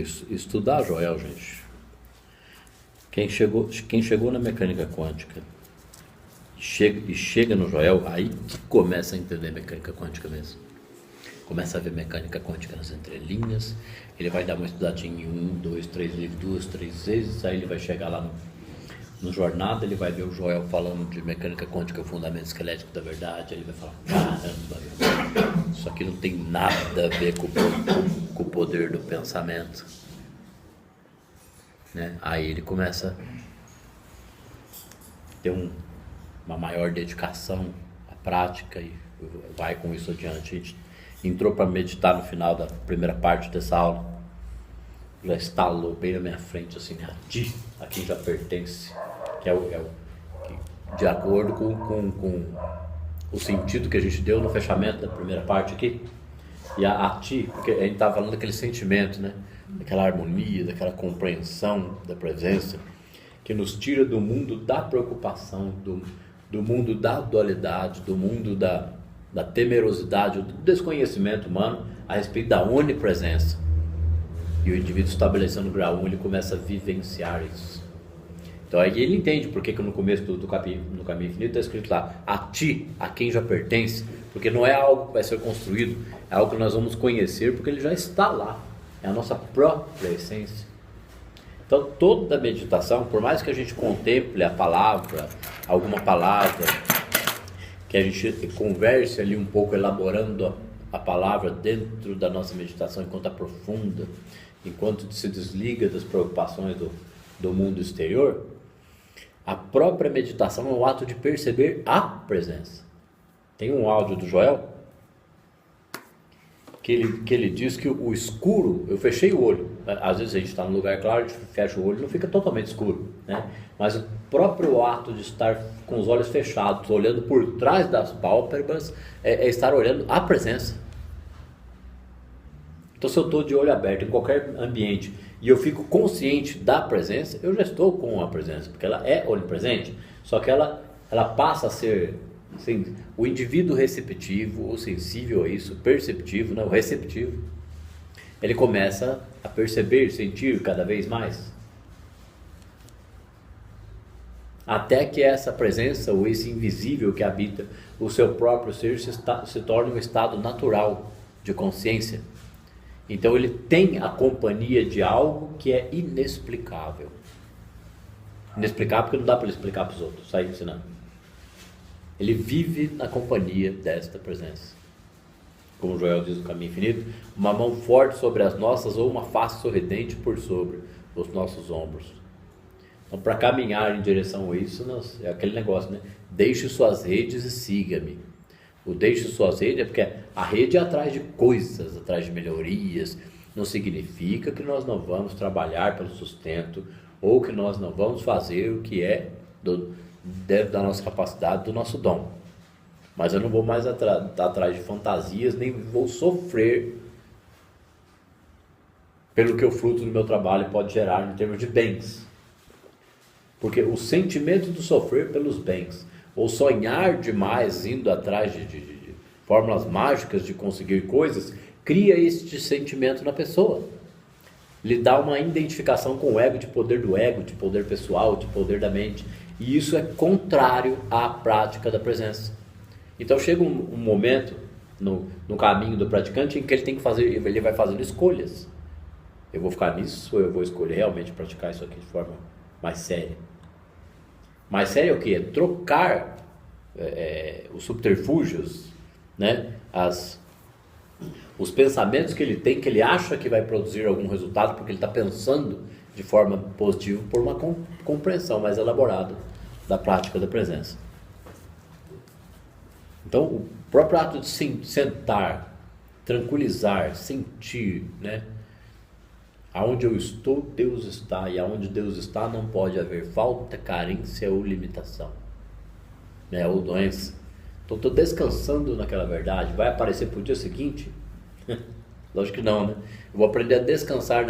Estudar Joel, gente. Quem chegou na mecânica quântica e chega no Joel, aí que começa a entender mecânica quântica mesmo. Começa a ver mecânica quântica nas entrelinhas, ele vai dar uma estudadinha em 1, 2, 3 livros, 2, 3 vezes, aí ele vai chegar lá no Jornada, ele vai ver o Joel falando de mecânica quântica, o fundamento esquelético da verdade, aí ele vai falar, caramba, isso aqui não tem nada a ver com o poder do pensamento. Né? Aí ele começa a ter uma maior dedicação à prática e vai com isso adiante. A gente entrou para meditar no final da primeira parte dessa aula, já estalou bem na minha frente assim, a quem já pertence, que é de acordo com o sentido que a gente deu no fechamento da primeira parte aqui. E a ti, porque a gente estava falando daquele sentimento, né? Daquela harmonia, daquela compreensão da presença, que nos tira do mundo da preocupação, do mundo da dualidade, do mundo da temerosidade, do desconhecimento humano a respeito da onipresença. E o indivíduo estabelecendo o grau 1, ele começa a vivenciar isso. Então aí ele entende porque que no começo do caminho infinito está escrito lá, a ti, a quem já pertence, porque não é algo que vai ser construído, é algo que nós vamos conhecer porque ele já está lá, é a nossa própria essência. Então toda meditação, por mais que a gente contemple a palavra, alguma palavra, que a gente converse ali um pouco, elaborando a palavra dentro da nossa meditação, enquanto aprofunda, enquanto se desliga das preocupações do mundo exterior, a própria meditação é um ato de perceber a presença. Tem um áudio do Joel que ele diz que o escuro, eu fechei o olho, às vezes a gente está num lugar claro, a gente fecha o olho e não fica totalmente escuro, né? Mas o próprio ato de estar com os olhos fechados, olhando por trás das pálpebras, é estar olhando a presença. Então se eu estou de olho aberto em qualquer ambiente e eu fico consciente da presença, eu já estou com a presença, porque ela é onipresente, só que ela passa a ser assim, o indivíduo receptivo, o sensível a isso, perceptivo, né? O receptivo, ele começa a perceber, sentir cada vez mais, até que essa presença, ou esse invisível que habita o seu próprio ser, se torne um estado natural de consciência. Então ele tem a companhia de algo que é inexplicável. Inexplicável porque não dá para ele explicar para os outros, sair ensinando. Ele vive na companhia desta presença. Como Joel diz no Caminho Infinito, uma mão forte sobre as nossas ou uma face sorridente por sobre os nossos ombros. Então, para caminhar em direção a isso, é aquele negócio, né? Deixe suas redes e siga-me. O deixe suas redes é porque a rede é atrás de coisas, atrás de melhorias. Não significa que nós não vamos trabalhar pelo sustento ou que nós não vamos fazer o que é dentro da nossa capacidade, do nosso dom. Mas eu não vou mais atrás de fantasias, nem vou sofrer pelo que o fruto do meu trabalho pode gerar em termos de bens. Porque o sentimento do sofrer pelos bens, ou sonhar demais indo atrás de fórmulas mágicas de conseguir coisas, cria este sentimento na pessoa. Lhe dá uma identificação com o ego, de poder do ego, de poder pessoal, de poder da mente. E isso é contrário à prática da presença. Então chega um momento no caminho do praticante em que ele vai fazendo escolhas. Eu vou ficar nisso ou eu vou escolher realmente praticar isso aqui de forma mais séria? Mais séria é o quê? É trocar os subterfúgios, né? Os pensamentos que ele tem, que ele acha que vai produzir algum resultado, porque ele está pensando de forma positiva, por uma compreensão mais elaborada da prática da presença. Então, o próprio ato de sentar, tranquilizar, sentir, né? Aonde eu estou, Deus está, e aonde Deus está não pode haver falta, carência ou limitação, né? Ou doença. Então, estou descansando naquela verdade. Vai aparecer para o dia seguinte? Lógico que não, né? Eu vou aprender a descansar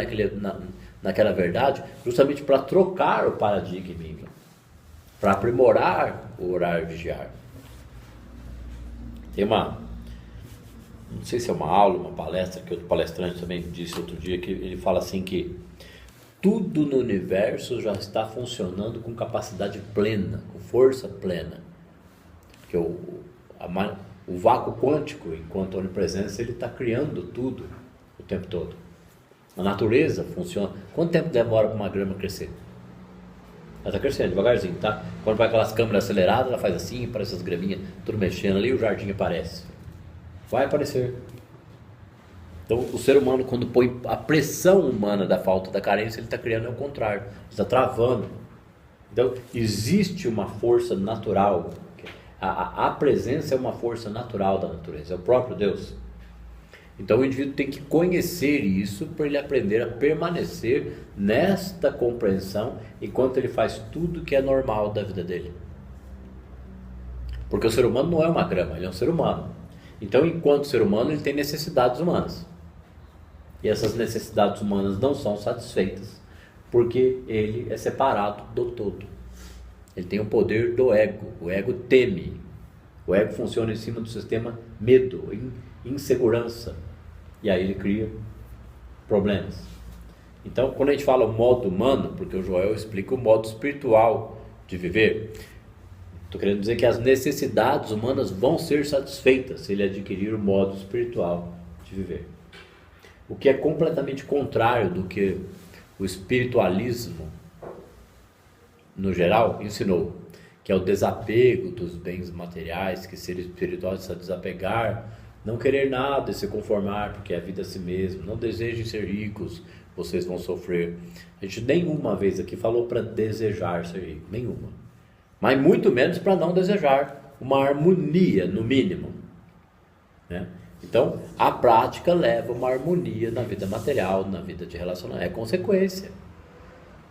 naquela verdade, justamente para trocar o paradigma em mim, para aprimorar o orar e vigiar. Tem não sei se é uma aula, uma palestra, que outro palestrante também disse outro dia, que ele fala assim que tudo no universo já está funcionando com capacidade plena, com força plena. Que o vácuo quântico, enquanto onipresença, ele está criando tudo o tempo todo. A natureza funciona. Quanto tempo demora para uma grama crescer? Ela está crescendo devagarzinho, tá? Quando vai aquelas câmeras aceleradas, ela faz assim, aparece as graminhas tudo mexendo ali, o jardim aparece. Vai aparecer. Então, o ser humano, quando põe a pressão humana da falta da carência, ele está criando ao contrário, está travando. Então, existe uma força natural. A presença é uma força natural da natureza, é o próprio Deus. Então, o indivíduo tem que conhecer isso para ele aprender a permanecer nesta compreensão enquanto ele faz tudo que é normal da vida dele. Porque o ser humano não é uma grama, ele é um ser humano. Então, enquanto ser humano, ele tem necessidades humanas. E essas necessidades humanas não são satisfeitas, porque ele é separado do todo. Ele tem o poder do ego. O ego teme. O ego funciona em cima do sistema medo, insegurança. E aí ele cria problemas. Então, quando a gente fala o modo humano, porque o Joel explica o modo espiritual de viver, estou querendo dizer que as necessidades humanas vão ser satisfeitas se ele adquirir o modo espiritual de viver. O que é completamente contrário do que o espiritualismo, no geral, ensinou, que é o desapego dos bens materiais, que ser espiritual é se desapegar, não querer nada e se conformar, porque a vida é a si mesmo, não desejem ser ricos, vocês vão sofrer. A gente nenhuma vez aqui falou para desejar ser rico, nenhuma. Mas muito menos para não desejar uma harmonia, no mínimo, né? Então, a prática leva uma harmonia na vida material, na vida de relacionamento, é consequência.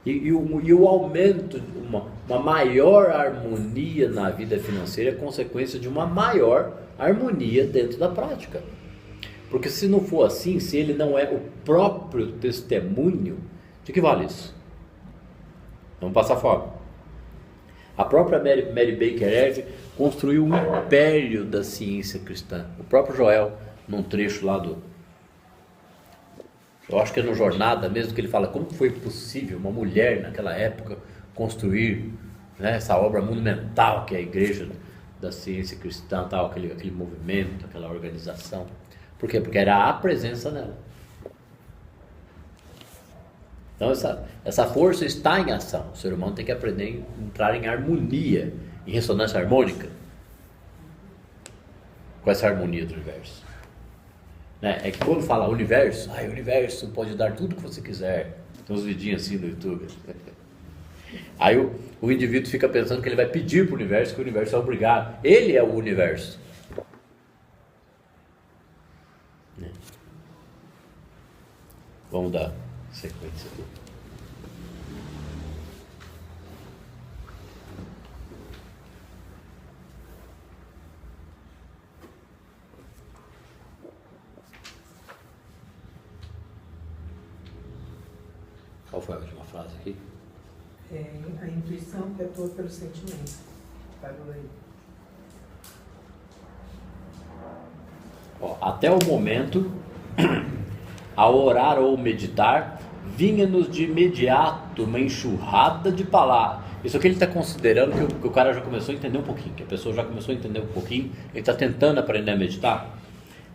E o aumento, uma maior harmonia na vida financeira é consequência de uma maior harmonia dentro da prática. Porque se não for assim, se ele não é o próprio testemunho, de que vale isso? Vamos passar fome. A própria Mary Baker Eddy construiu um império da ciência cristã. O próprio Joel, num trecho lá eu acho que é no Jornada mesmo, que ele fala como foi possível uma mulher naquela época construir, né, essa obra monumental que é a Igreja da Ciência Cristã, tal, aquele movimento, aquela organização. Por quê? Porque era a presença nela. Então essa força está em ação. O ser humano tem que aprender a entrar em harmonia, em ressonância harmônica com essa harmonia do universo. É que quando fala universo, o universo pode dar tudo que você quiser. Tem uns vidinhos assim no YouTube. Aí o indivíduo fica pensando que ele vai pedir para o universo, que o universo é obrigado. Ele é o universo. Vamos dar sequência aqui. Qual foi a última frase aqui? A intuição que atua pelo sentimento. Parou aí. Até o momento, ao orar ou meditar, vinha-nos de imediato uma enxurrada de palavras. Isso aqui ele está considerando que o cara já começou a entender um pouquinho, que a pessoa já começou a entender um pouquinho, ele está tentando aprender a meditar.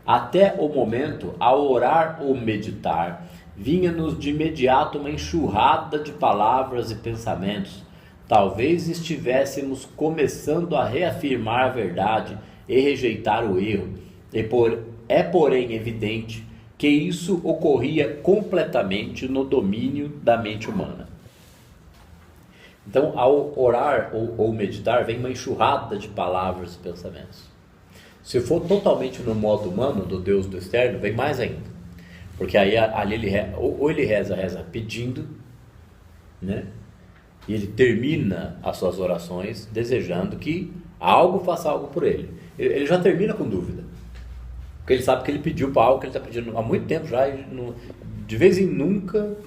Até o momento, ao orar ou meditar, vinha-nos de imediato uma enxurrada de palavras e pensamentos. Talvez estivéssemos começando a reafirmar a verdade e rejeitar o erro. É porém evidente que isso ocorria completamente no domínio da mente humana. Então, ao orar ou meditar, vem uma enxurrada de palavras e pensamentos. Se for totalmente no modo humano, do Deus do externo, vem mais ainda. Porque aí ali ele reza pedindo, né? E ele termina as suas orações desejando que algo faça algo por ele. Ele já termina com dúvida. Porque ele sabe que ele pediu para algo que ele está pedindo há muito tempo já. E de vez em nunca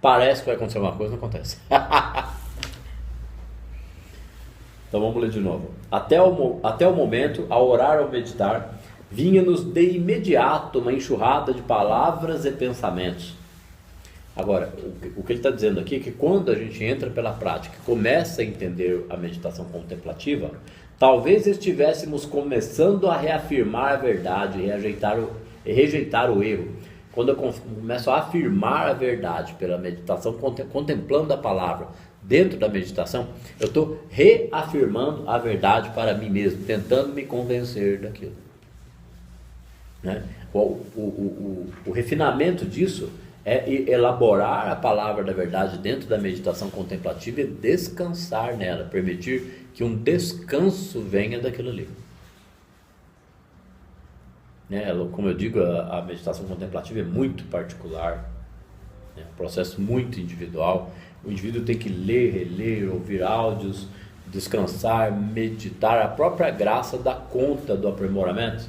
parece que vai acontecer uma coisa, não acontece. Então vamos ler de novo. Até o momento, ao orar ou meditar, vinha-nos de imediato uma enxurrada de palavras e pensamentos. Agora, o que ele está dizendo aqui é que quando a gente entra pela prática, começa a entender a meditação contemplativa, talvez estivéssemos começando a reafirmar a verdade e rejeitar o erro. Quando eu começo a afirmar a verdade pela meditação, contemplando a palavra dentro da meditação, eu estou reafirmando a verdade para mim mesmo, tentando me convencer daquilo. Né? O refinamento disso é elaborar a palavra da verdade dentro da meditação contemplativa e descansar nela, permitir que um descanso venha daquilo ali. Né? Como eu digo, a meditação contemplativa é muito particular, né? Um processo muito individual. O indivíduo tem que ler, reler, ouvir áudios, descansar, meditar. A própria graça dá conta do aprimoramento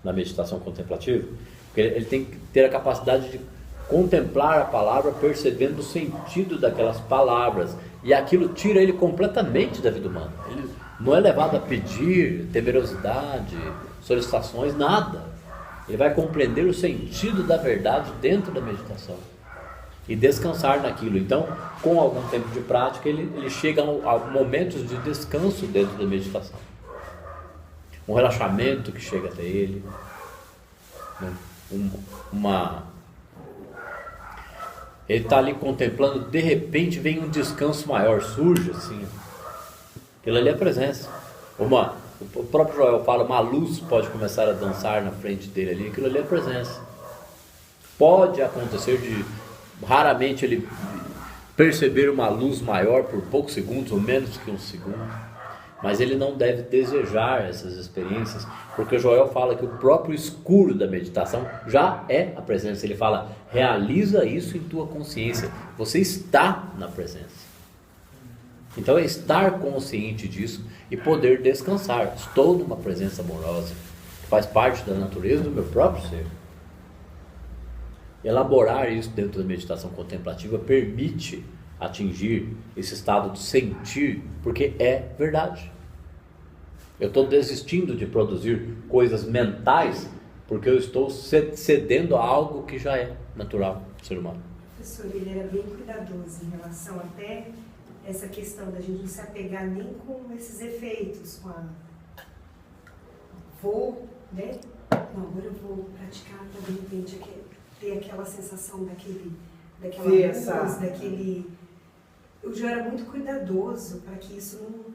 na meditação contemplativa, porque ele tem que ter a capacidade de contemplar a palavra, percebendo o sentido daquelas palavras, e aquilo tira ele completamente da vida humana. Ele não é levado a pedir temerosidade, solicitações, nada. Ele vai compreender o sentido da verdade dentro da meditação e descansar naquilo. Então, com algum tempo de prática, ele chega a momentos de descanso dentro da meditação, um relaxamento que chega até ele, né? Ele está ali contemplando, de repente vem um descanso maior, surge assim. Aquilo ali é a presença. O próprio Joel fala, uma luz pode começar a dançar na frente dele ali, aquilo ali é a presença. Pode acontecer raramente ele perceber uma luz maior por poucos segundos, ou menos que um segundo, mas ele não deve desejar essas experiências, porque o Joel fala que o próprio escuro da meditação já é a presença. Ele fala, realiza isso em tua consciência, você está na presença. Então é estar consciente disso e poder descansar. Estou numa presença amorosa, que faz parte da natureza do meu próprio ser. Elaborar isso dentro da meditação contemplativa permite atingir esse estado de sentir, porque é verdade. Eu estou desistindo de produzir coisas mentais, porque eu estou cedendo a algo que já é natural do ser humano. Professor, ele era bem cuidadoso em relação até essa questão da gente não se apegar nem com esses efeitos, com a vou, né? Não, agora eu vou praticar para de repente ter aquela sensação daquela luz, daquele... O João era muito cuidadoso para que isso não,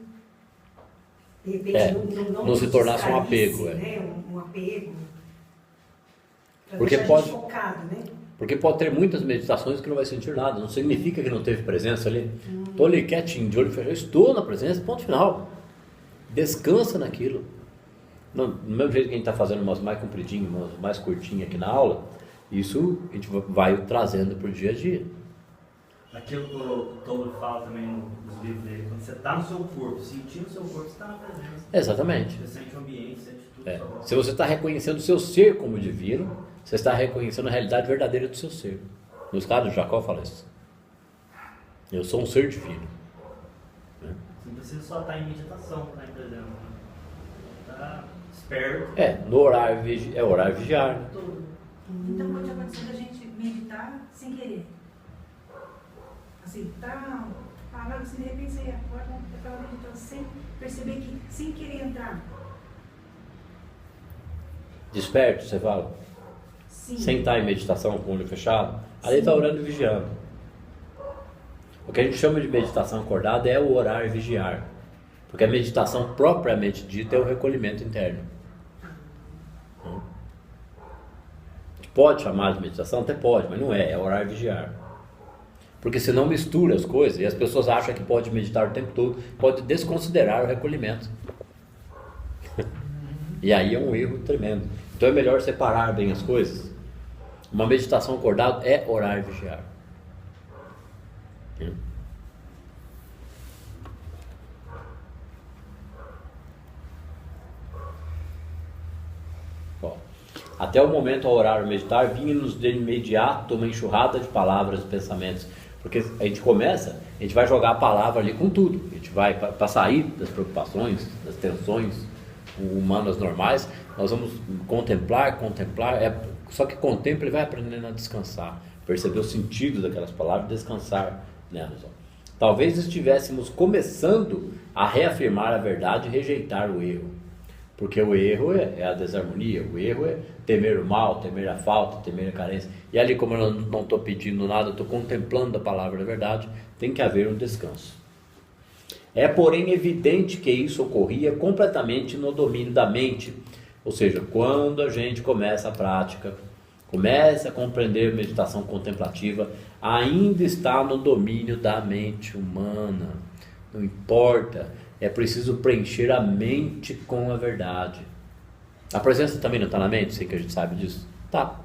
de repente, não se tornasse um apego. Né? Um apego. Para porque deixar a gente focado, né? Porque pode ter muitas meditações que não vai sentir nada, não significa que não teve presença ali. Estou ali quietinho, de olho fechado, estou na presença, ponto final. Descansa naquilo. Do mesmo jeito que a gente está fazendo umas mais compridinhas, umas mais curtinhas aqui na aula, isso a gente vai trazendo para o dia a dia. Aquilo que o Tolkien fala também nos livros dele, quando você está no seu corpo, sentindo o seu corpo, você está na presença. Exatamente. Você sente o ambiente, sente tudo. Se você está reconhecendo o seu ser como divino, você está reconhecendo a realidade verdadeira do seu ser. Nos casos de Jacó fala isso. Eu sou um ser divino. Você não precisa só estar em meditação para estar em presença. Está esperto. No horário vigiar. Então pode acontecer da gente meditar sem querer. Assim, tá parado, assim, de repente você acorda, estava meditando sem perceber que, sem querer entrar. Desperto, você fala? Sim. Sem estar em meditação com o olho fechado, ali está orando e vigiando. O que a gente chama de meditação acordada é o orar e vigiar, porque a meditação propriamente dita é o recolhimento interno. Pode chamar de meditação? Até pode, mas não é orar e vigiar. Porque senão mistura as coisas e as pessoas acham que pode meditar o tempo todo, pode desconsiderar o recolhimento. E aí é um erro tremendo. Então é melhor separar bem as coisas. Uma meditação acordada é orar e vigiar. Até o momento, ao orar ou meditar, vinha-nos de imediato uma enxurrada de palavras e pensamentos. Porque a gente começa, a gente vai jogar a palavra ali com tudo. A gente vai, para sair das preocupações, das tensões, humanas normais, nós vamos contemplar, só que contempla e vai aprendendo a descansar, perceber o sentido daquelas palavras, descansar nelas. Talvez estivéssemos começando a reafirmar a verdade e rejeitar o erro, porque o erro é a desarmonia, o erro é temer o mal, temer a falta, temer a carência, e ali, como eu não estou pedindo nada, estou contemplando a palavra da verdade, tem que haver um descanso. É, porém, evidente que isso ocorria completamente no domínio da mente, ou seja, quando a gente começa a prática, começa a compreender a meditação contemplativa, ainda está no domínio da mente humana, não importa, é preciso preencher a mente com a verdade. A presença também não está na mente, sei que a gente sabe disso, tá,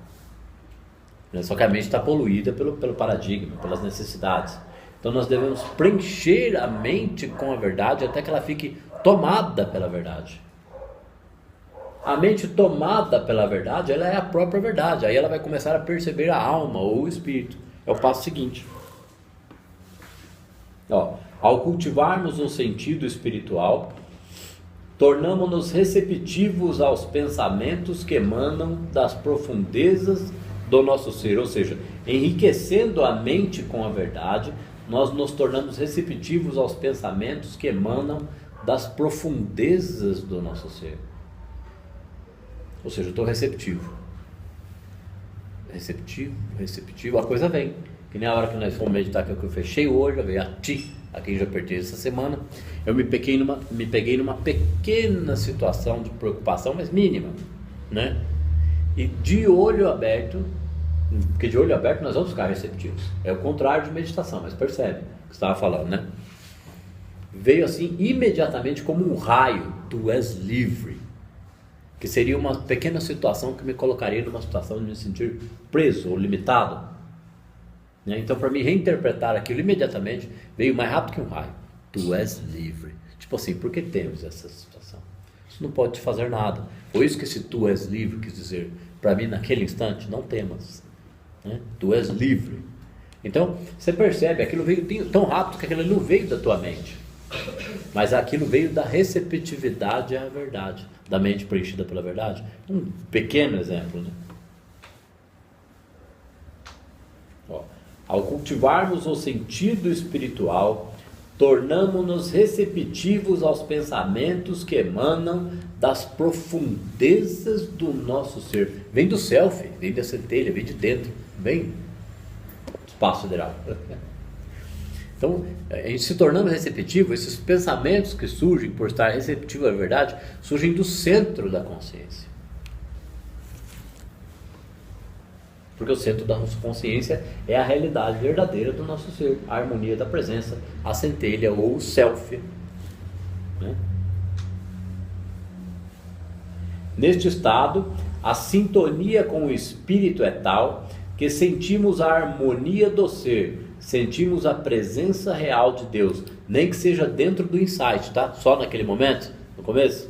só que a mente está poluída pelo paradigma, pelas necessidades. Então nós devemos preencher a mente com a verdade até que ela fique tomada pela verdade. A mente tomada pela verdade, ela é a própria verdade. Aí ela vai começar a perceber a alma ou o espírito. É o passo seguinte. Ao cultivarmos o sentido espiritual, tornamos-nos receptivos aos pensamentos que emanam das profundezas do nosso ser. Ou seja, enriquecendo a mente com a verdade, nós nos tornamos receptivos aos pensamentos que emanam das profundezas do nosso ser. Ou seja, eu estou receptivo, a coisa vem. Que nem a hora que nós fomos meditar, que eu fechei o olho, veio a ti, a quem já perdi essa semana, eu me peguei numa pequena situação de preocupação, mas mínima, né? E de olho aberto, porque de olho aberto nós vamos ficar receptivos. É o contrário de meditação, mas percebe o que você estava falando, né? Veio assim imediatamente como um raio, tu és livre. Que seria uma pequena situação que me colocaria numa situação de me sentir preso ou limitado. Então, para me reinterpretar aquilo imediatamente, veio mais rápido que um raio. Tu és livre. Tipo assim, por que temos essa situação? Isso não pode te fazer nada. Foi isso que esse tu és livre quis dizer. Para mim, naquele instante, não temas. Tu és livre. Então, você percebe, aquilo veio tão rápido que aquilo não veio da tua mente. Mas aquilo veio da receptividade à verdade, da mente preenchida pela verdade. Um pequeno exemplo, né? Ao cultivarmos o sentido espiritual, tornamos-nos receptivos aos pensamentos que emanam das profundezas do nosso ser. Vem do self, vem da centelha, vem de dentro, vem do espaço sideral. Então, a gente se tornando receptivo, esses pensamentos que surgem por estar receptivo à verdade, surgem do centro da consciência. Porque o centro da nossa consciência é a realidade verdadeira do nosso ser, a harmonia da presença, a centelha ou o self, né? Neste estado, a sintonia com o espírito é tal que sentimos a harmonia do ser, sentimos a presença real de Deus, nem que seja dentro do insight, tá? Só naquele momento, no começo.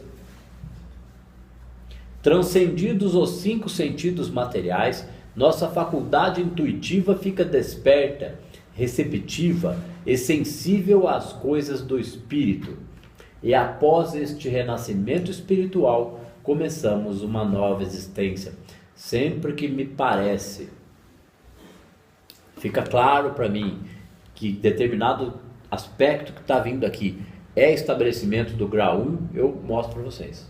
Transcendidos os 5 sentidos materiais, nossa faculdade intuitiva fica desperta, receptiva e sensível às coisas do espírito. E após este renascimento espiritual, começamos uma nova existência. Sempre que me parece, fica claro para mim que determinado aspecto que está vindo aqui é estabelecimento do grau 1, eu mostro para vocês.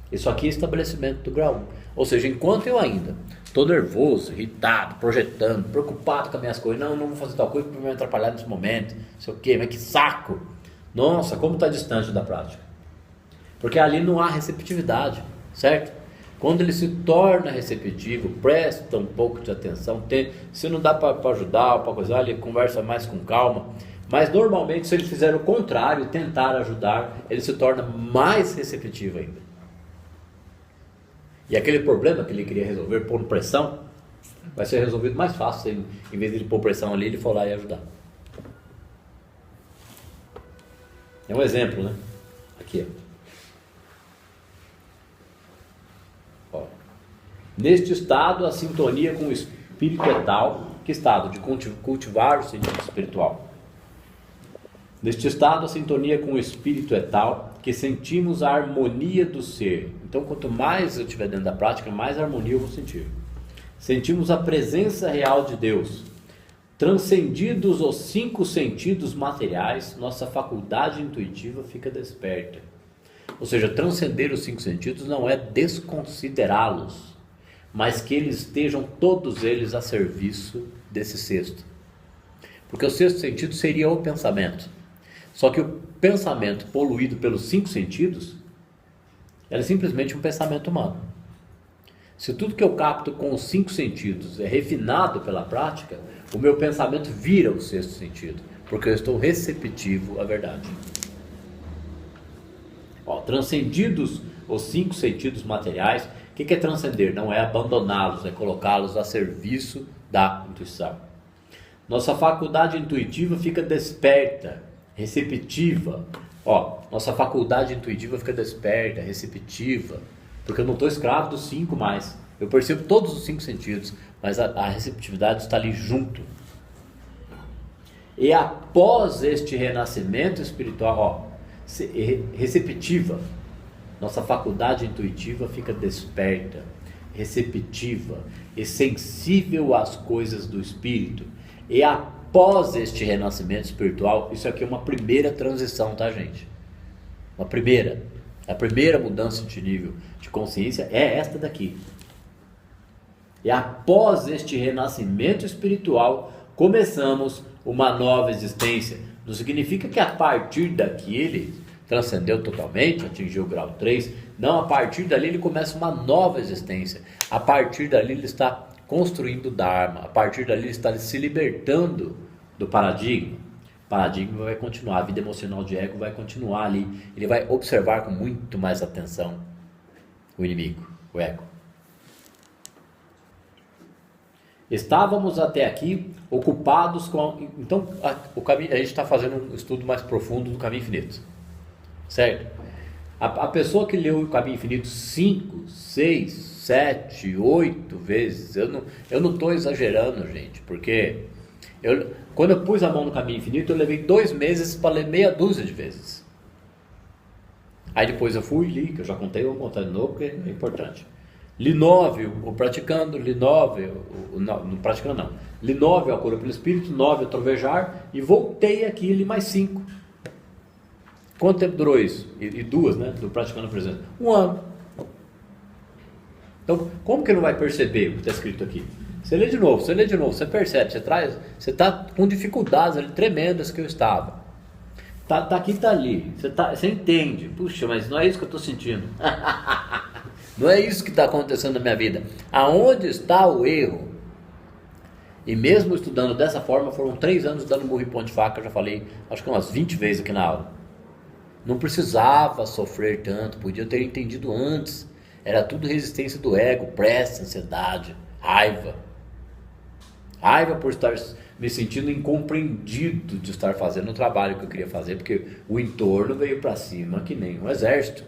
Isso aqui é estabelecimento do grau 1. Ou seja, enquanto eu ainda estou nervoso, irritado, projetando, preocupado com as minhas coisas, não vou fazer tal coisa para me atrapalhar nesse momento, não sei o quê, mas que saco! Nossa, como está distante da prática. Porque ali não há receptividade, certo? Quando ele se torna receptivo, presta um pouco de atenção, se não dá para ajudar, para coisar, ele conversa mais com calma. Mas normalmente, se ele fizer o contrário, tentar ajudar, ele se torna mais receptivo ainda. E aquele problema que ele queria resolver por pressão, vai ser resolvido mais fácil. Em vez de ele pôr pressão ali, ele for lá e ajudar. É um exemplo, né? Aqui, ó. Neste estado, a sintonia com o espírito é tal. Que estado? De cultivar o sentido espiritual. Neste estado, a sintonia com o espírito é tal que sentimos a harmonia do ser. Então, quanto mais eu estiver dentro da prática, mais harmonia eu vou sentir. Sentimos a presença real de Deus. Transcendidos os 5 sentidos materiais, nossa faculdade intuitiva fica desperta. Ou seja, transcender os 5 sentidos não é desconsiderá-los, mas que eles estejam todos eles a serviço desse sexto. Porque o sexto sentido seria o pensamento. Só que o pensamento poluído pelos 5 sentidos, é simplesmente um pensamento humano. Se tudo que eu capto com os 5 sentidos é refinado pela prática, o meu pensamento vira o sexto sentido, porque eu estou receptivo à verdade. Transcendidos os 5 sentidos materiais, o que é transcender? Não é abandoná-los, é colocá-los a serviço da intuição. Nossa faculdade intuitiva fica desperta, receptiva. Nossa faculdade intuitiva fica desperta, receptiva, porque eu não estou escravo dos 5 mais. Eu percebo todos os 5 sentidos, mas a receptividade está ali junto. E após este renascimento espiritual, receptiva, nossa faculdade intuitiva fica desperta, receptiva e sensível às coisas do espírito. E após este renascimento espiritual, isso aqui é uma primeira transição, tá, gente? A primeira mudança de nível de consciência é esta daqui. E após este renascimento espiritual, começamos uma nova existência. Não significa que a partir daqui ele transcendeu totalmente, atingiu o grau 3. Não, a partir dali ele começa uma nova existência. A partir dali ele está construindo o Dharma. A partir dali ele está se libertando do paradigma. O paradigma vai continuar, a vida emocional de ego vai continuar ali. Ele vai observar com muito mais atenção o inimigo, o ego. Estávamos até aqui ocupados com... Então, o caminho, a gente está fazendo um estudo mais profundo do caminho infinito. Certo? A pessoa que leu o caminho infinito 5, 6, 7, 8 vezes, eu não estou exagerando, gente, porque quando eu pus a mão no caminho infinito, eu levei 2 meses para ler meia dúzia de vezes. Aí depois eu fui e li, que eu já contei, eu vou contar de novo, porque é importante. Li 9, o praticando, li 9, não praticando não, li 9 a cura pelo Espírito, 9 a trovejar, e voltei aqui e li mais 5. Quanto tempo durou isso? E 2, né, do praticando presença? 1 ano. Então, como que não vai perceber o que está escrito aqui? Você lê de novo, você percebe, você está com dificuldades ali tremendas que eu estava. Tá aqui, tá ali, você entende. Puxa, mas não é isso que eu estou sentindo. Não é isso que está acontecendo na minha vida. Aonde está o erro? E mesmo estudando dessa forma, foram 3 anos dando murro e ponto de faca, eu já falei, acho que umas 20 vezes aqui na aula. Não precisava sofrer tanto, podia ter entendido antes. Era tudo resistência do ego, pressa, ansiedade, raiva. Raiva por estar me sentindo incompreendido de estar fazendo o trabalho que eu queria fazer, porque o entorno veio para cima que nem um exército.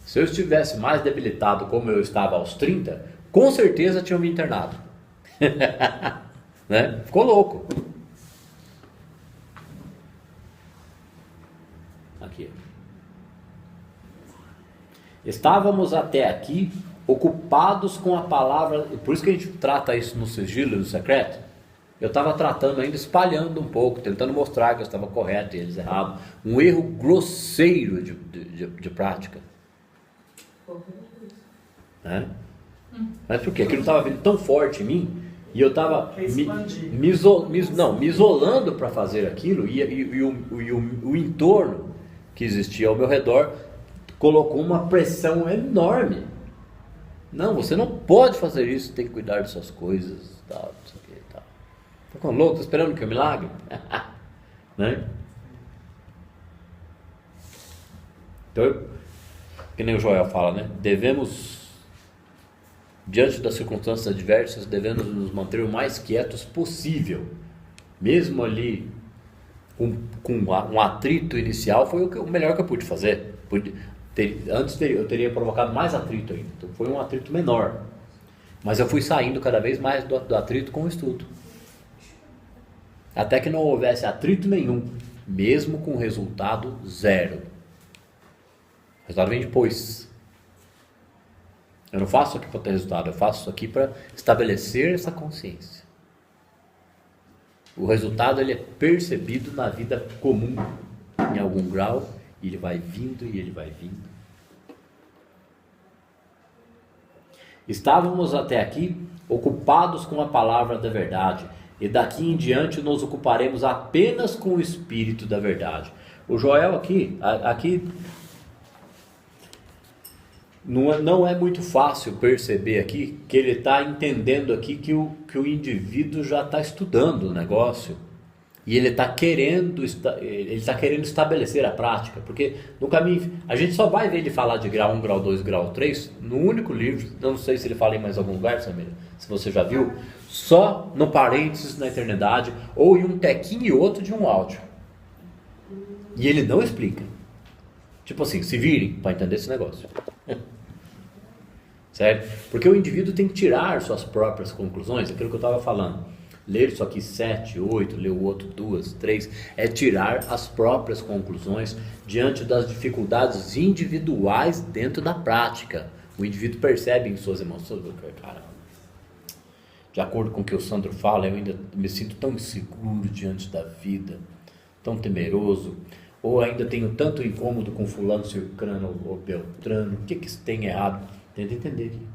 Se eu estivesse mais debilitado como eu estava aos 30, com certeza tinham me internado. Né? Ficou louco. Aqui. Estávamos até aqui ocupados com a palavra, por isso que a gente trata isso no sigilo do secreto. Eu estava tratando ainda, espalhando um pouco, tentando mostrar que eu estava correto e eles erravam. Um erro grosseiro de prática. Né? Mas por quê? Aquilo estava vindo tão forte em mim e eu estava me isolando para fazer aquilo e o entorno que existia ao meu redor colocou uma pressão enorme. Não, você não pode fazer isso, tem que cuidar de suas coisas, tal, isso aqui, tal. Tá com louco, tá esperando que eu milagre? Né? Então, que nem o Joel fala, né? Devemos, diante das circunstâncias adversas, devemos nos manter o mais quietos possível. Mesmo ali, com um atrito inicial, foi o melhor que eu pude fazer. Antes eu teria provocado mais atrito ainda, então foi um atrito menor, mas eu fui saindo cada vez mais do atrito com o estudo. até que não houvesse atrito nenhum, mesmo com resultado zero. O resultado vem depois. Eu não faço isso aqui para ter resultado, eu faço isso aqui para estabelecer essa consciência. O resultado ele é percebido na vida comum, em algum grau, e ele vai vindo e ele vai vindo. Estávamos até aqui ocupados com a palavra da verdade, e daqui em diante nos ocuparemos apenas com o Espírito da verdade. O Joel aqui não é muito fácil perceber aqui que ele está entendendo aqui que o indivíduo já está estudando o negócio e ele está querendo estabelecer a prática, porque no caminho a gente só vai ver ele falar de grau 1, grau 2, grau 3 no único livro, não sei se ele fala em mais algum lugar, Samira, se você já viu, só no parênteses na eternidade ou em um tequinho e outro de um áudio, e ele não explica, tipo assim, se virem para entender esse negócio. Certo? Porque o indivíduo tem que tirar suas próprias conclusões, aquilo que eu estava falando. Ler isso aqui 7, 8, ler o outro 2, 3, é tirar as próprias conclusões diante das dificuldades individuais dentro da prática. O indivíduo percebe em suas emoções, cara, de acordo com o que o Sandro fala, eu ainda me sinto tão inseguro diante da vida, tão temeroso, ou ainda tenho tanto incômodo com fulano, cicrano ou beltrano, o que isso tem errado? Tenta entender aqui.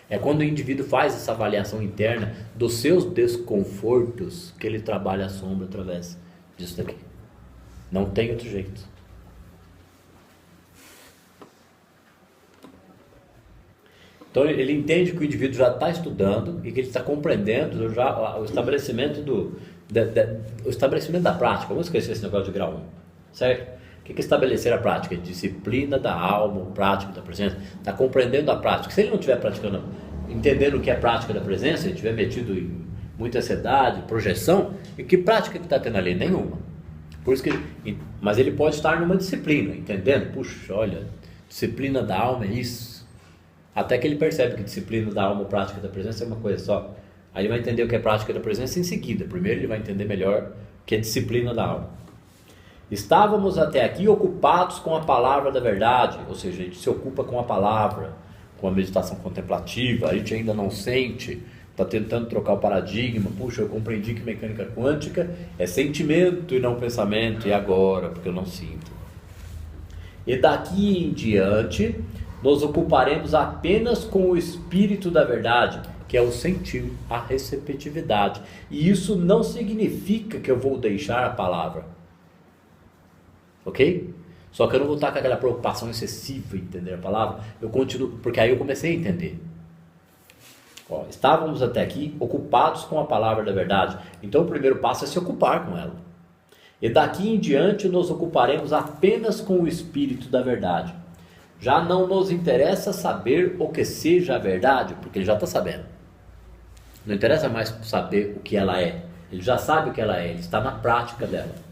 É quando o indivíduo faz essa avaliação interna dos seus desconfortos que ele trabalha a sombra através disso daqui. Não tem outro jeito. Então ele entende que o indivíduo já está estudando e que ele está compreendendo já o estabelecimento o estabelecimento da prática. Vamos esquecer esse negócio de grau 1, certo? O que é estabelecer a prática? Disciplina da alma, prática da presença. Está compreendendo a prática. Se ele não estiver praticando, entendendo o que é prática da presença, ele estiver metido em muita ansiedade, projeção, e que prática que está tendo ali? Nenhuma. Por isso mas ele pode estar numa disciplina, entendendo? Puxa, olha, disciplina da alma é isso. Até que ele percebe que disciplina da alma, prática da presença é uma coisa só. Aí ele vai entender o que é prática da presença em seguida. Primeiro ele vai entender melhor o que é disciplina da alma. Estávamos até aqui ocupados com a palavra da verdade, ou seja, a gente se ocupa com a palavra, com a meditação contemplativa, a gente ainda não sente, está tentando trocar o paradigma, puxa, eu compreendi que mecânica quântica é sentimento e não pensamento, e agora, porque eu não sinto. E daqui em diante, nos ocuparemos apenas com o Espírito da verdade, que é o sentir, a receptividade, e isso não significa que eu vou deixar a palavra. Ok? Só que eu não vou estar com aquela preocupação excessiva em entender a palavra. Eu continuo, porque aí eu comecei a entender. Estávamos até aqui ocupados com a palavra da verdade. Então o primeiro passo é se ocupar com ela. E daqui em diante nos ocuparemos apenas com o Espírito da verdade. Já não nos interessa saber o que seja a verdade, porque ele já está sabendo. Não interessa mais saber o que ela é. Ele já sabe o que ela é, ele está na prática dela.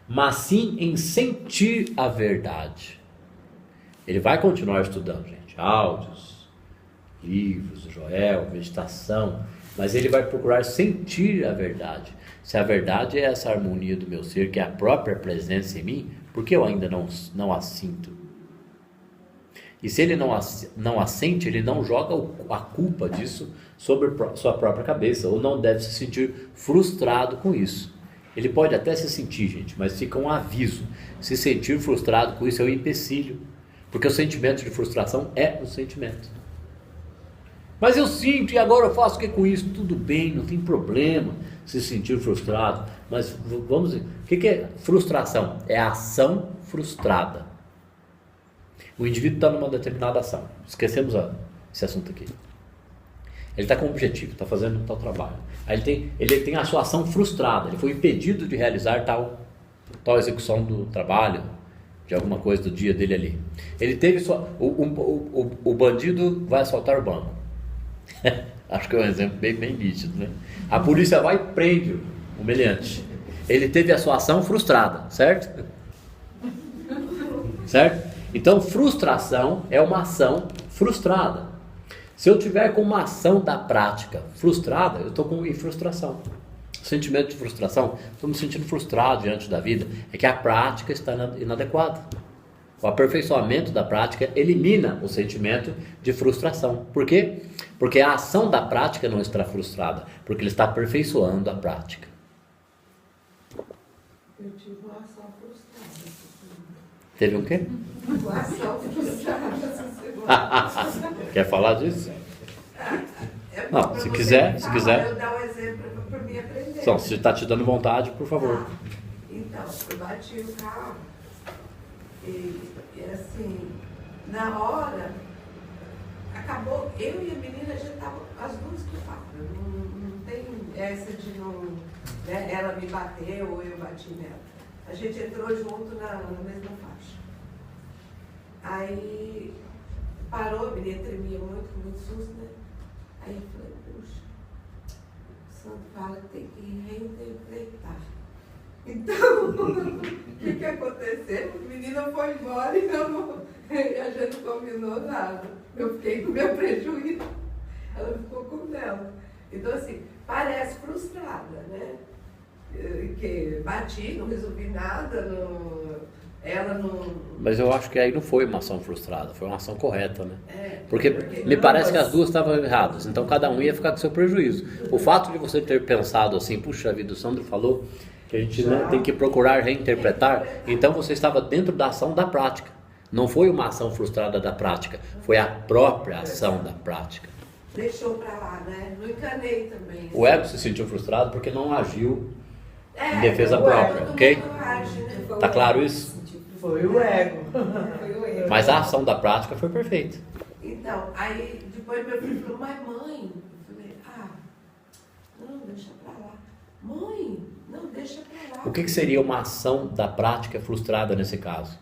Mas sim em sentir a verdade. Ele vai continuar estudando, gente, áudios, livros, Joel, meditação, mas ele vai procurar sentir a verdade. Se a verdade é essa harmonia do meu ser, que é a própria presença em mim, por que eu ainda não a sinto? E se ele não a sente, ele não joga a culpa disso sobre sua própria cabeça, ou não deve se sentir frustrado com isso. Ele pode até se sentir, gente, mas fica um aviso. Se sentir frustrado com isso é um empecilho. Porque o sentimento de frustração é um sentimento. Mas eu sinto e agora eu faço o que com isso? Tudo bem, não tem problema se sentir frustrado. Mas vamos ver, o que é frustração? É a ação frustrada. O indivíduo está numa determinada ação. Esquecemos esse assunto aqui. Ele está com um objetivo, está fazendo tal trabalho. Aí ele tem a sua ação frustrada, ele foi impedido de realizar tal execução do trabalho, de alguma coisa do dia dele ali. Ele teve o bandido vai assaltar o banco. Acho que é um exemplo bem nítido, né? A polícia vai e prende o meliante. Ele teve a sua ação frustrada, certo? Certo? Então, frustração é uma ação frustrada. Se eu tiver com uma ação da prática frustrada, eu estou com frustração. sentimento de frustração, estou me sentindo frustrado diante da vida, é que a prática está inadequada. O aperfeiçoamento da prática elimina o sentimento de frustração. Por quê? Porque a ação da prática não está frustrada, porque ele está aperfeiçoando a prática. Eu tive uma ação frustrada. Teve um quê? Uma ação frustrada essa semana. Quer falar disso? É Não, bom pra se você quiser, falar, se quiser. Eu dar um exemplo para mim aprender. Então, se está te dando vontade, por favor. Então, eu bati o carro e assim, na hora, acabou, eu e a menina, a gente estava as duas culpadas. Não tem essa de não, né, ela me bateu ou eu bati nela. A gente entrou junto na mesma faixa. Aí parou, a menina tremia muito, com muito susto, né? Aí eu falei, puxa, o santo fala que tem que reinterpretar. Então, o que aconteceu? A menina foi embora e a gente não combinou nada. Eu fiquei com o meu prejuízo, ela ficou com o dela. Então, assim, parece frustrada, né? Que bati, não resolvi nada, ela não... Mas eu acho que aí não foi uma ação frustrada, foi uma ação correta, né? Porque Me parece que as duas estavam erradas, então cada um ia ficar com seu prejuízo. O fato de você ter pensado assim, puxa vida, o Sandro falou que a gente, né, tem que procurar reinterpretar, então você estava dentro da ação da prática. Não foi uma ação frustrada da prática, foi a própria ação da prática. Deixou pra lá, né? Não encanei também. O ego se sentiu frustrado porque não agiu em É, defesa o própria, ego ok? não age, né? Tá claro isso? Foi o ego. Mas a ação da prática foi perfeita. Então, aí depois meu filho falou, mas mãe, eu falei, não, deixa pra lá. Mãe, não, deixa pra lá. O que seria uma ação da prática frustrada nesse caso?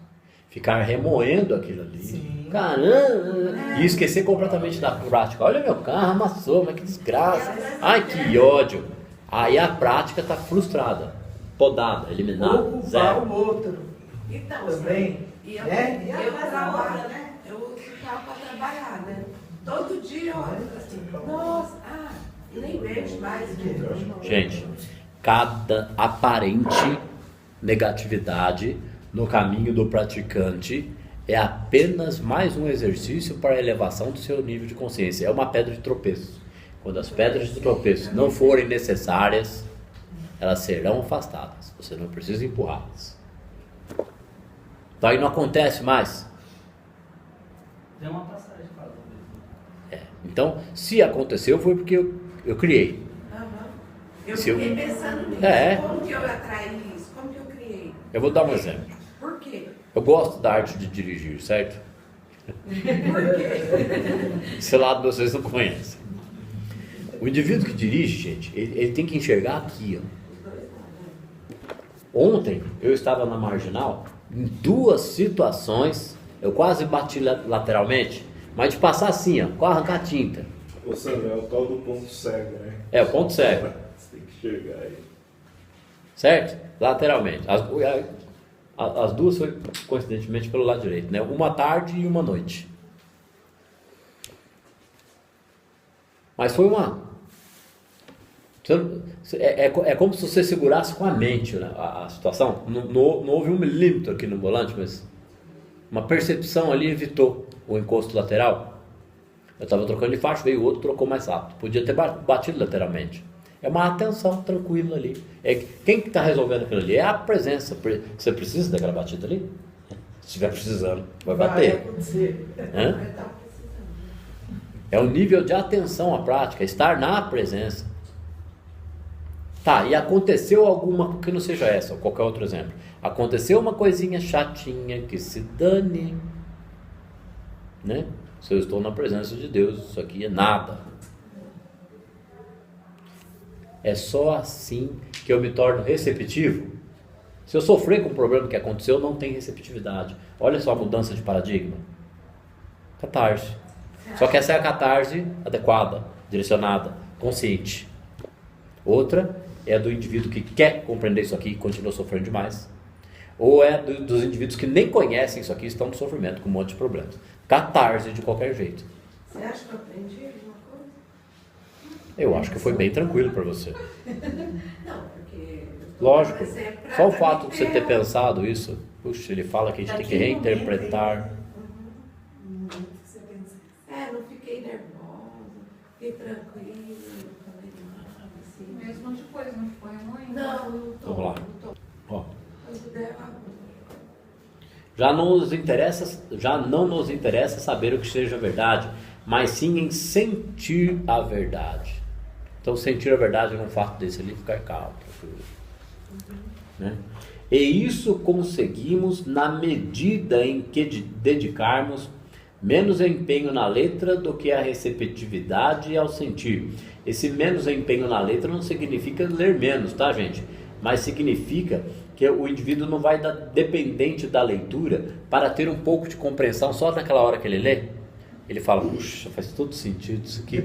Ficar remoendo aquilo ali. Sim. Caramba! E esquecer completamente da prática. Olha meu carro, amassou, mas que desgraça. Ai, que ódio. Aí a prática está frustrada, podada, eliminada, Ou culpar zero. o outro. Então, também. E eu, né? eu trabalho, né? Eu uso o carro para trabalhar, né? Todo dia eu olho assim, nossa, nem vejo mais. Gente, cada aparente negatividade no caminho do praticante é apenas mais um exercício para a elevação do seu nível de consciência. É uma pedra de tropeço. Quando as pedras de tropeço não forem necessárias, elas serão afastadas. Você não precisa empurrá-las. Então aí não acontece mais. Tem uma passagem que fala sobre isso. Então, se aconteceu, foi porque eu criei. Eu Se eu- fiquei pensando nisso. É. Como que eu atraí isso? Como que eu criei? Eu vou dar um exemplo. Por quê? Eu gosto da arte de dirigir, certo? Por quê? Esse lado vocês não conhecem. O indivíduo que dirige, gente, ele tem que enxergar aqui, ó. Ontem eu estava na Marginal, em duas situações, eu quase bati lateralmente, mas de passar assim, ó, com arrancar tinta. Ô Sandro, é o tal do ponto cego, né? É, o ponto cego, Você tem que enxergar aí. certo? Lateralmente. As duas foi coincidentemente pelo lado direito, né? Uma tarde e uma noite. Mas foi é como se você segurasse com a mente, né, a situação. Não houve um milímetro aqui no volante, mas uma percepção ali evitou o encosto lateral. Eu estava trocando de faixa, veio o outro, trocou mais rápido. Podia ter batido lateralmente. É uma atenção tranquila ali. Quem que está resolvendo aquilo ali? É a presença. Você precisa daquela batida ali? Se estiver precisando, vai bater. acontecer. Hã? É o nível de atenção à prática, estar na presença. Tá, e aconteceu alguma, que não seja essa, ou qualquer outro exemplo. Aconteceu uma coisinha chatinha, que se dane, né? Se eu estou na presença de Deus, isso aqui é nada. É só assim que eu me torno receptivo. Se eu sofrer com o problema que aconteceu, não tem receptividade. Olha só a mudança de paradigma. Catarse. Só que essa é a catarse adequada, direcionada, consciente. Outra é a do indivíduo que quer compreender isso aqui e continua sofrendo demais. Ou é dos indivíduos que nem conhecem isso aqui e estão no sofrimento com um monte de problemas. Catarse de qualquer jeito. Você acha que eu aprendi alguma Eu acho que foi bem tranquilo para você. Não, porque... Lógico, Mas é pra- só o fato de você ter pensado isso, puxa, ele fala que a gente tem que Naquele reinterpretar. momento, você pensa. Não fiquei nervosa, fiquei tranquila, não falei nada, assim. Mesmo depois, não ficou ruim? Não, não tô. Vamos lá. Não tô. Ó, Quando der, já não nos interessa saber o que seja verdade, mas sim em sentir a verdade. Então, sentir a verdade num fato desse ali, ficar calmo, tranquilo. Né? E isso conseguimos na medida em que dedicarmos menos empenho na letra do que a receptividade ao sentir. Esse menos empenho na letra não significa ler menos, tá, gente? Mas significa que o indivíduo não vai dar dependente da leitura para ter um pouco de compreensão só naquela hora que ele lê. Ele fala, puxa, faz todo sentido isso aqui.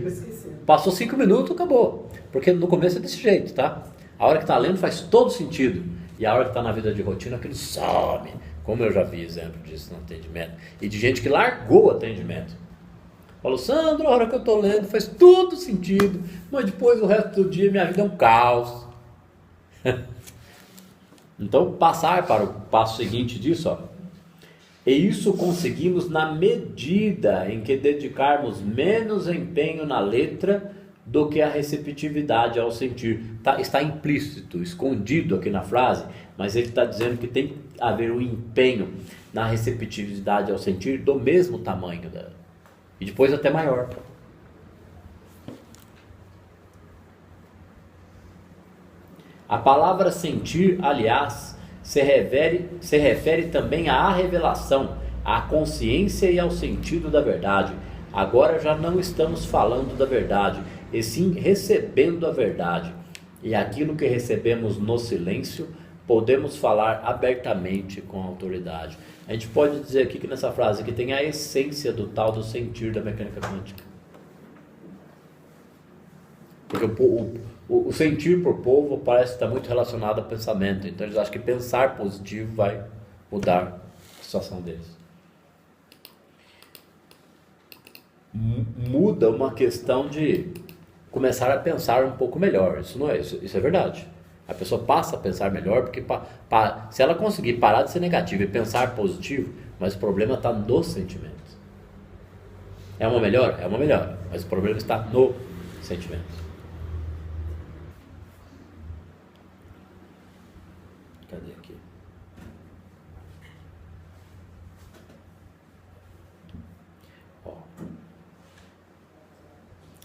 Passou 5 minutos, acabou. Porque no começo é desse jeito, tá? A hora que está lendo faz todo sentido. E a hora que está na vida de rotina, aquele some. Como eu já vi exemplo disso no atendimento. E de gente que largou o atendimento. Falou, Sandro, a hora que eu estou lendo faz todo sentido. Mas depois o resto do dia minha vida é um caos. Então, passar para o passo seguinte disso, ó. E isso conseguimos na medida em que dedicarmos menos empenho na letra do que a receptividade ao sentir. Está implícito, escondido aqui na frase, mas ele está dizendo que tem que haver um empenho na receptividade ao sentir do mesmo tamanho dela. E depois até maior. A palavra sentir, aliás, se refere também à revelação, à consciência e ao sentido da verdade. Agora já não estamos falando da verdade, e sim recebendo a verdade. E aquilo que recebemos no silêncio, podemos falar abertamente com autoridade. A gente pode dizer aqui que nessa frase que tem a essência do tal do sentir da mecânica quântica. Porque o sentir por povo parece estar muito relacionado ao pensamento. Então eles acham que pensar positivo vai mudar a situação deles. Muda uma questão de começar a pensar um pouco melhor. Isso não é, isso é verdade. A pessoa passa a pensar melhor porque se ela conseguir parar de ser negativa e pensar positivo, mas o problema está no sentimento. É uma melhora? É uma melhora, mas o problema está no sentimento. Cadê aqui? Ó.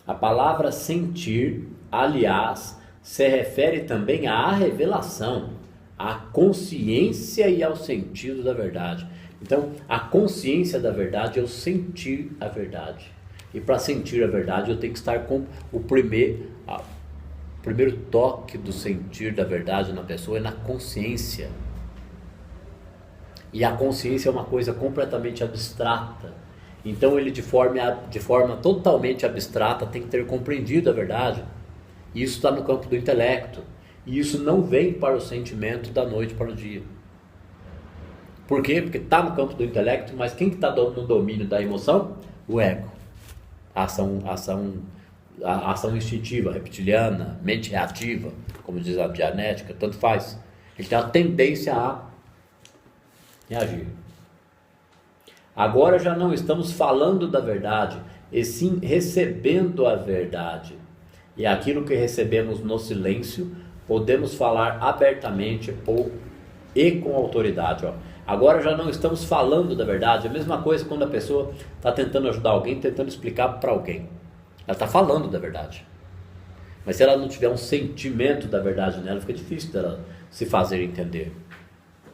A palavra sentir, aliás, se refere também à revelação, à consciência e ao sentido da verdade. Então, a consciência da verdade é o sentir a verdade. E para sentir a verdade, eu tenho que estar com o primeiro toque do sentir da verdade na pessoa é na consciência. E a consciência é uma coisa completamente abstrata. Então ele de forma totalmente abstrata tem que ter compreendido a verdade. E isso está no campo do intelecto. E isso não vem para o sentimento da noite para o dia. Por quê? Porque está no campo do intelecto, mas quem está no domínio da emoção? O ego. A ação instintiva, reptiliana, mente reativa, como diz a Dianética, tanto faz. Ele tem a tendência a reagir. Agora já não estamos falando da verdade, e sim recebendo a verdade. E aquilo que recebemos no silêncio, podemos falar abertamente e com autoridade. Ó. Agora já não estamos falando da verdade. É a mesma coisa quando a pessoa está tentando ajudar alguém, tentando explicar para alguém. Ela está falando da verdade. Mas se ela não tiver um sentimento da verdade nela, fica difícil dela se fazer entender.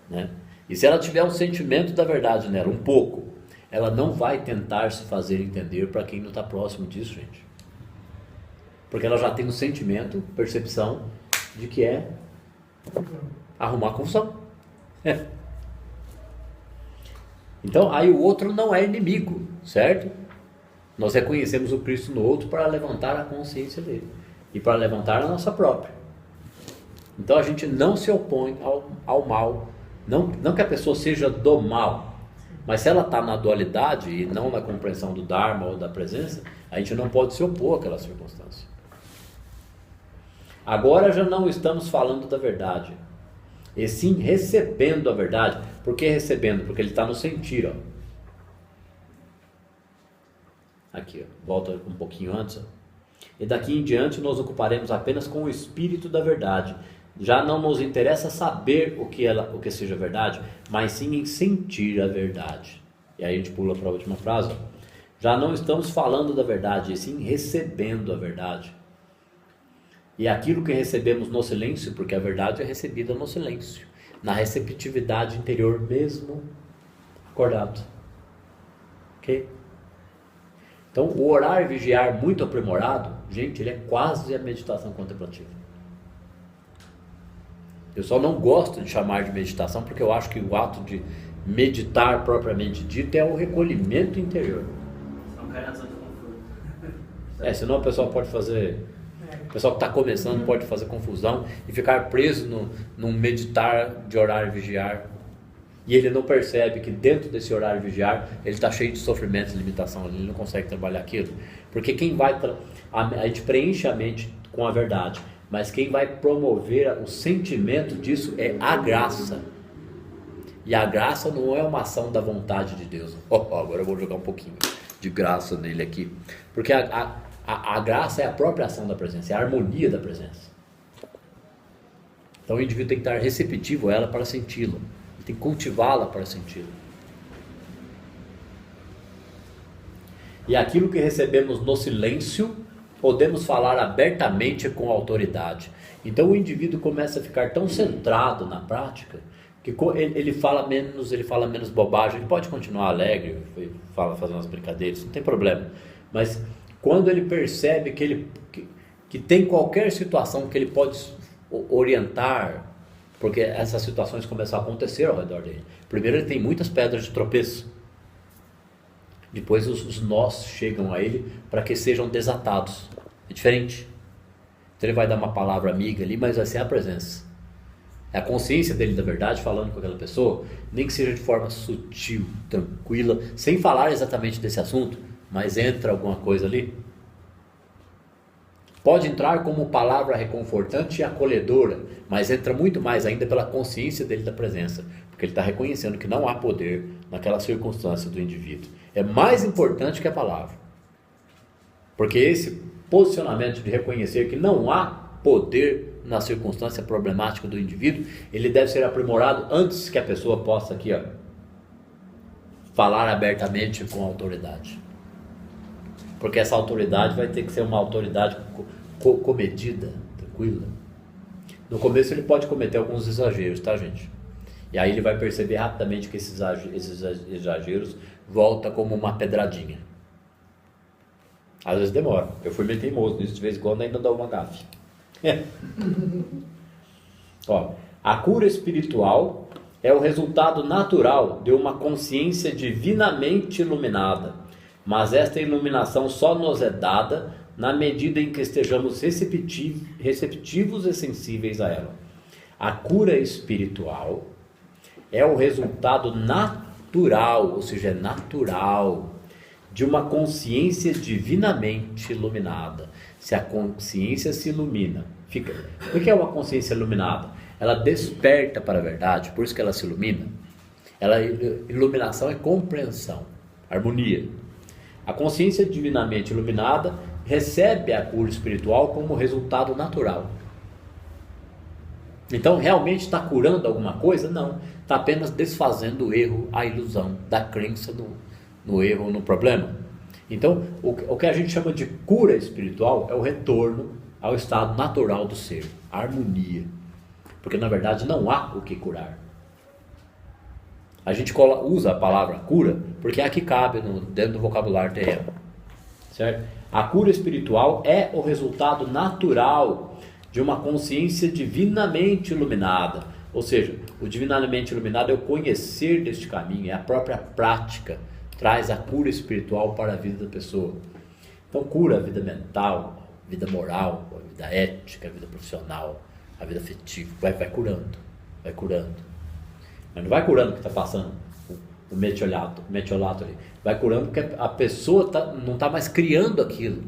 Né? E se ela tiver um sentimento da verdade nela, um pouco, ela não vai tentar se fazer entender para quem não está próximo disso, gente. Porque ela já tem um sentimento, percepção, de que é arrumar confusão. Então, aí o outro não é inimigo, certo? Nós reconhecemos o Cristo no outro para levantar a consciência dele e para levantar a nossa própria. Então a gente não se opõe ao mal, não que a pessoa seja do mal, mas se ela está na dualidade e não na compreensão do Dharma ou da presença, a gente não pode se opor àquela circunstância. Agora já não estamos falando da verdade, e sim recebendo a verdade. Por que recebendo? Porque ele está no sentir, ó. Aqui, ó. Volta um pouquinho antes, ó. E daqui em diante nos ocuparemos apenas com o Espírito da verdade. Já não nos interessa saber o que seja verdade, mas sim em sentir a verdade. E aí a gente pula para a última frase, ó. Já não estamos falando da verdade, e sim recebendo a verdade. E aquilo que recebemos no silêncio, porque a verdade é recebida no silêncio, na receptividade interior mesmo acordado. Ok? Então, o orar e vigiar muito aprimorado, gente, ele é quase a meditação contemplativa. Eu só não gosto de chamar de meditação, porque eu acho que o ato de meditar propriamente dito é o recolhimento interior. São caras de conforto. Senão o pessoal pode fazer... O pessoal que está começando pode fazer confusão e ficar preso num meditar de orar e vigiar. E ele não percebe que dentro desse orar e vigiar, ele está cheio de sofrimentos e limitação, ele não consegue trabalhar aquilo. Porque quem vai... A gente preenche a mente com a verdade, mas quem vai promover o sentimento disso é a graça. E a graça não é uma ação da vontade de Deus. Agora eu vou jogar um pouquinho de graça nele aqui. Porque a graça é a própria ação da presença, é a harmonia da presença. Então o indivíduo tem que estar receptivo a ela para senti-la. Ele tem que cultivá-la para senti-la. E aquilo que recebemos no silêncio, podemos falar abertamente com autoridade. Então o indivíduo começa a ficar tão centrado na prática, que ele fala menos bobagem. Ele pode continuar alegre, fazendo umas brincadeiras, não tem problema. Mas quando ele percebe que tem qualquer situação que ele pode orientar, porque essas situações começam a acontecer ao redor dele. Primeiro ele tem muitas pedras de tropeço. Depois os nós chegam a ele para que sejam desatados. É diferente. Então ele vai dar uma palavra amiga ali, mas vai ser a presença. É a consciência dele da verdade falando com aquela pessoa, nem que seja de forma sutil, tranquila, sem falar exatamente desse assunto, mas entra alguma coisa ali. Pode entrar como palavra reconfortante e acolhedora, mas entra muito mais ainda pela consciência dele da presença, porque ele está reconhecendo que não há poder naquela circunstância do indivíduo. É mais importante que a palavra, porque esse posicionamento de reconhecer que não há poder na circunstância problemática do indivíduo, ele deve ser aprimorado antes que a pessoa possa aqui, ó, falar abertamente com autoridade. Porque essa autoridade vai ter que ser uma autoridade comedida, tranquila. No começo ele pode cometer alguns exageros, tá, gente? E aí ele vai perceber rapidamente que esses exageros voltam como uma pedradinha. Às vezes demora. Eu fui meio teimoso nisso, de vez em quando ainda dá uma gafe. Ó, a cura espiritual é o resultado natural de uma consciência divinamente iluminada, mas esta iluminação só nos é dada na medida em que estejamos receptivos e sensíveis a ela. A cura espiritual é o resultado natural, ou seja, é natural, de uma consciência divinamente iluminada. Se a consciência se ilumina, o que é uma consciência iluminada? Ela desperta para a verdade, por isso que ela se ilumina. Iluminação é compreensão, harmonia. A consciência divinamente iluminada recebe a cura espiritual como resultado natural. Então, realmente está curando alguma coisa? Não. Está apenas desfazendo o erro, a ilusão da crença no erro, no problema. Então, o que a gente chama de cura espiritual é o retorno ao estado natural do ser, a harmonia. Porque, na verdade, não há o que curar. A gente usa a palavra cura porque é a que cabe dentro do vocabulário terreno. Certo? A cura espiritual é o resultado natural de uma consciência divinamente iluminada. Ou seja, o divinamente iluminado é o conhecer deste caminho, é a própria prática, traz a cura espiritual para a vida da pessoa. Então cura a vida mental, a vida moral, a vida ética, a vida profissional, a vida afetiva, vai curando, vai curando. Mas não vai curando o que está passando, o metiolato ali. Vai curando porque a pessoa não está mais criando aquilo.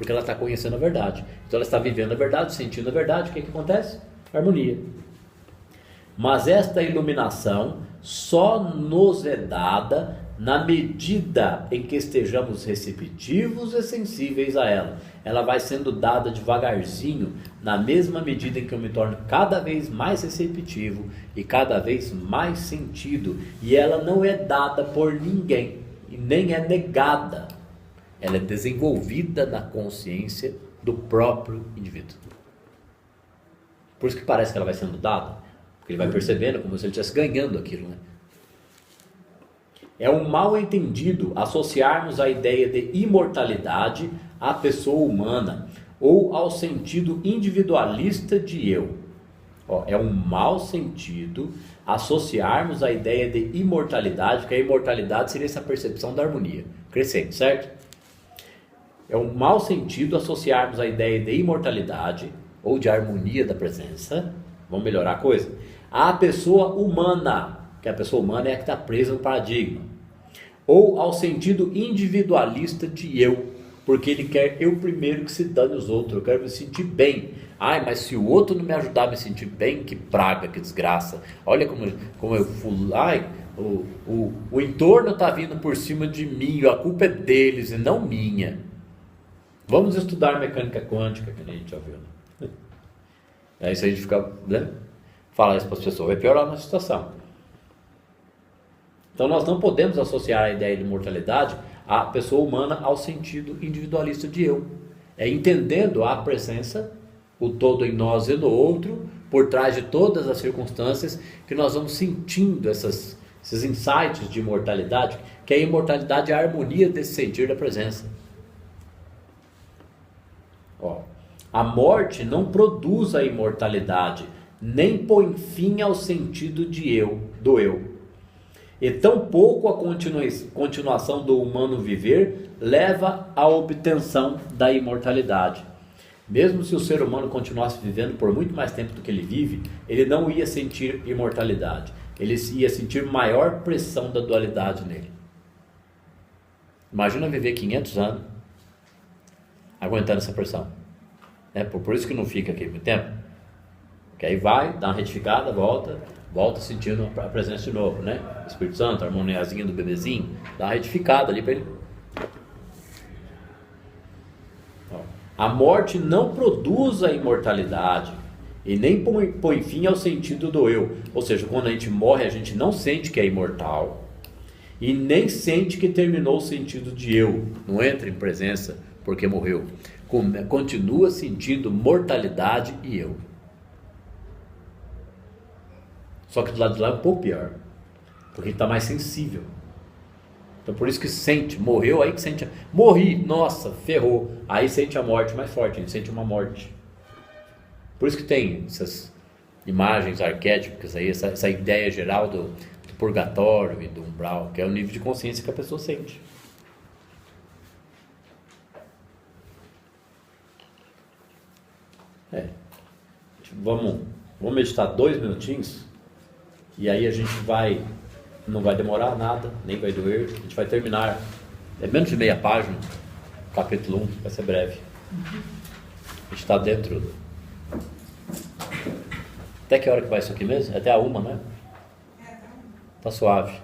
porque ela está conhecendo a verdade. Então ela está vivendo a verdade, sentindo a verdade. O que acontece? Harmonia. Mas esta iluminação só nos é dada na medida em que estejamos receptivos e sensíveis a ela. Ela vai sendo dada devagarzinho, na mesma medida em que eu me torno cada vez mais receptivo e cada vez mais sentido. E ela não é dada por ninguém, e nem é negada. Ela é desenvolvida na consciência do próprio indivíduo. Por isso que parece que ela vai sendo dada, porque ele vai percebendo como se ele estivesse ganhando aquilo, né? É um mal entendido associarmos a ideia de imortalidade à pessoa humana ou ao sentido individualista de eu. É um mau sentido associarmos a ideia de imortalidade, que a imortalidade seria essa percepção da harmonia crescente, certo? É um mau sentido associarmos a ideia de imortalidade ou de harmonia da presença, vamos melhorar a coisa, à pessoa humana, que a pessoa humana é a que está presa no paradigma, ou ao sentido individualista de eu, porque ele quer eu primeiro que se dane os outros, eu quero me sentir bem. Ai, mas se o outro não me ajudar a me sentir bem, que praga, que desgraça. Olha como eu fui. Ai, o entorno está vindo por cima de mim, a culpa é deles e não minha. Vamos estudar mecânica quântica, que nem a gente já viu. Né? Aí se a gente fica, né? Falar isso para as pessoas, vai piorar a nossa situação. Então nós não podemos associar a ideia de imortalidade à pessoa humana ao sentido individualista de eu. É entendendo a presença, o todo em nós e no outro, por trás de todas as circunstâncias, que nós vamos sentindo esses insights de imortalidade, que a imortalidade é a harmonia desse sentir da presença. A morte não produz a imortalidade, nem põe fim ao sentido do eu. E tampouco a continuação do humano viver leva à obtenção da imortalidade. Mesmo se o ser humano continuasse vivendo por muito mais tempo do que ele vive, ele não ia sentir imortalidade. Ele ia sentir maior pressão da dualidade nele. Imagina viver 500 anos aguentando essa pressão. Por isso que não fica aqui muito tempo. Que aí vai, dá uma retificada, volta sentindo a presença de novo, né? Espírito Santo, a harmoniazinha do bebezinho, dá uma retificada ali para ele. A morte não produz a imortalidade e nem põe fim ao sentido do eu. Ou seja, quando a gente morre, a gente não sente que é imortal e nem sente que terminou o sentido de eu. Não entra em presença porque morreu. Continua sentindo mortalidade e eu. Só que do lado de lá é um pouco pior, porque ele está mais sensível. Então por isso que sente, morreu, aí que sente, morri, nossa, ferrou. Aí sente a morte mais forte, ele sente uma morte. Por isso que tem essas imagens arquétipicas aí, essa ideia geral do purgatório e do umbral, que é o nível de consciência que a pessoa sente. Vamos meditar 2 minutinhos. E aí a gente não vai demorar nada, nem vai doer. A gente vai terminar, é menos de meia página, capítulo 1, vai ser breve. A gente está dentro. Até que hora que vai isso aqui mesmo? Até a 1, né? Tá suave.